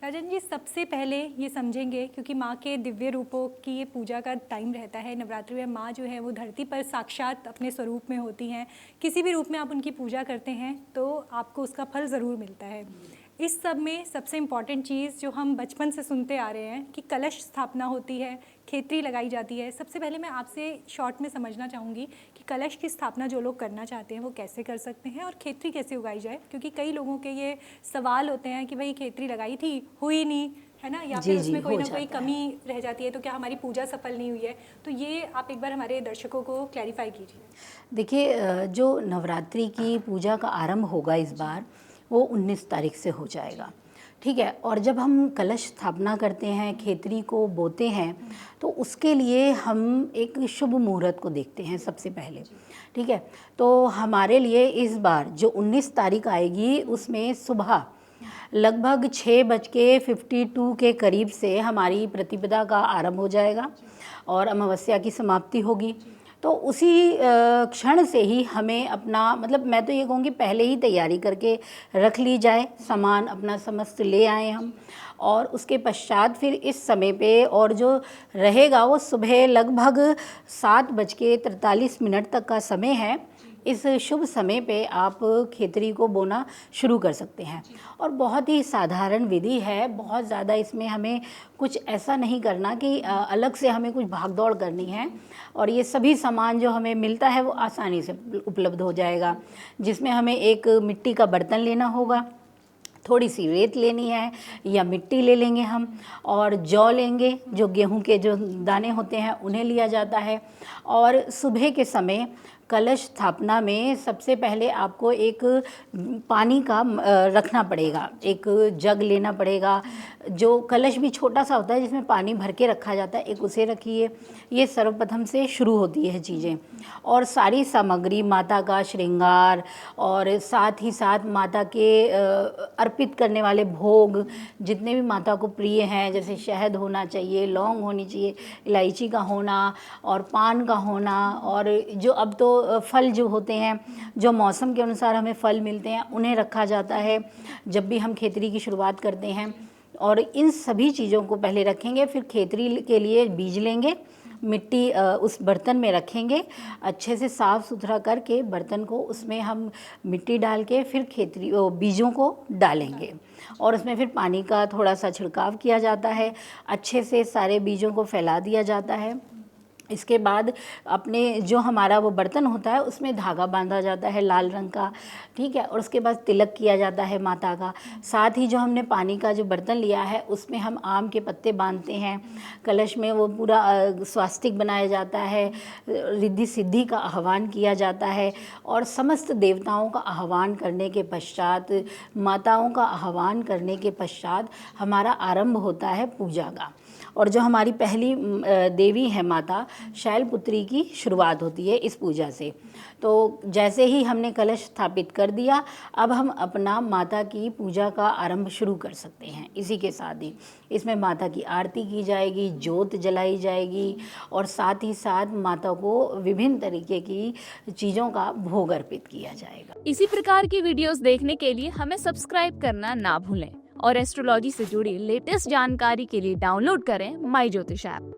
राजन जी, सबसे पहले ये समझेंगे, क्योंकि माँ के दिव्य रूपों की ये पूजा का टाइम रहता है। नवरात्रि में माँ जो है वो धरती पर साक्षात अपने स्वरूप में होती हैं। किसी भी रूप में आप उनकी पूजा करते हैं तो आपको उसका फल ज़रूर मिलता है। इस सब में सबसे इम्पॉर्टेंट चीज़ जो हम बचपन से सुनते आ रहे हैं कि कलश स्थापना होती है, खेतरी लगाई जाती है। सबसे पहले मैं आपसे शॉर्ट में समझना चाहूँगी कि कलश की स्थापना जो लोग करना चाहते हैं वो कैसे कर सकते हैं और खेतरी कैसे उगाई जाए, क्योंकि कई लोगों के ये सवाल होते हैं कि भाई खेतरी लगाई थी, हुई नहीं, है ना, या फिर जी जी उसमें कोई हो ना कोई जाता है। कमी रह जाती है, तो क्या हमारी पूजा सफल नहीं हुई है। तो ये आप एक बार हमारे दर्शकों को क्लैरिफाई कीजिए। देखिए जो नवरात्रि की पूजा का आरंभ होगा इस बार, वो 19 तारीख से हो जाएगा, ठीक है। और जब हम कलश स्थापना करते हैं, खेतरी को बोते हैं, तो उसके लिए हम एक शुभ मुहूर्त को देखते हैं सबसे पहले, ठीक है। तो हमारे लिए इस बार जो 19 तारीख आएगी उसमें सुबह लगभग 6:52 के करीब से हमारी प्रतिपदा का आरंभ हो जाएगा और अमावस्या की समाप्ति होगी। तो उसी क्षण से ही हमें अपना, मतलब मैं तो ये कहूँगी पहले ही तैयारी करके रख ली जाए, सामान अपना समस्त ले आए हम। और उसके पश्चात फिर इस समय पे और जो रहेगा वो सुबह लगभग 7:43 तक का समय है। इस शुभ समय पे आप खेतरी को बोना शुरू कर सकते हैं और बहुत ही साधारण विधि है। बहुत ज़्यादा इसमें हमें कुछ ऐसा नहीं करना कि अलग से हमें कुछ भागदौड़ करनी है। और ये सभी सामान जो हमें मिलता है वो आसानी से उपलब्ध हो जाएगा, जिसमें हमें एक मिट्टी का बर्तन लेना होगा, थोड़ी सी रेत लेनी है या मिट्टी ले लेंगे हम, और जौ लेंगे, जो गेहूं के जो दाने होते हैं उन्हें लिया जाता है। और सुबह के समय कलश स्थापना में सबसे पहले आपको एक पानी का रखना पड़ेगा, एक जग लेना पड़ेगा। जो कलश भी छोटा सा होता है जिसमें पानी भर के रखा जाता है, एक उसे रखिए। ये सर्वप्रथम से शुरू होती है चीज़ें। और सारी सामग्री, माता का श्रृंगार और साथ ही साथ माता के अर्पित करने वाले भोग जितने भी माता को प्रिय हैं, जैसे शहद होना चाहिए, लौंग होनी चाहिए, इलायची का होना और पान का होना, और जो अब तो फल जो होते हैं, जो मौसम के अनुसार हमें फल मिलते हैं, उन्हें रखा जाता है जब भी हम खेतरी की शुरुआत करते हैं। और इन सभी चीज़ों को पहले रखेंगे, फिर खेतरी के लिए बीज लेंगे, मिट्टी उस बर्तन में रखेंगे, अच्छे से साफ़ सुथरा करके बर्तन को उसमें हम मिट्टी डाल के फिर खेतरी बीजों को डालेंगे और उसमें फिर पानी का थोड़ा सा छिड़काव किया जाता है, अच्छे से सारे बीजों को फैला दिया जाता है। इसके बाद अपने जो हमारा वो बर्तन होता है उसमें धागा बांधा जाता है लाल रंग का, ठीक है। और उसके बाद तिलक किया जाता है माता का। साथ ही जो हमने पानी का जो बर्तन लिया है उसमें हम आम के पत्ते बांधते हैं। कलश में वो पूरा स्वास्तिक बनाया जाता है, रिद्धि सिद्धि का आह्वान किया जाता है और समस्त देवताओं का आह्वान करने के पश्चात, माताओं का आह्वान करने के पश्चात हमारा आरंभ होता है पूजा का। और जो हमारी पहली देवी है माता शैलपुत्री की शुरुआत होती है इस पूजा से। तो जैसे ही हमने कलश स्थापित कर दिया, अब हम अपना माता की पूजा का आरंभ शुरू कर सकते हैं। इसी के साथ ही इसमें माता की आरती की जाएगी, जोत जलाई जाएगी और साथ ही साथ माता को विभिन्न तरीके की चीज़ों का भोग अर्पित किया जाएगा। इसी प्रकार की वीडियोस देखने के लिए हमें सब्सक्राइब करना ना भूलें और एस्ट्रोलॉजी से जुड़ी लेटेस्ट जानकारी के लिए डाउनलोड करें माई ज्योतिष ऐप।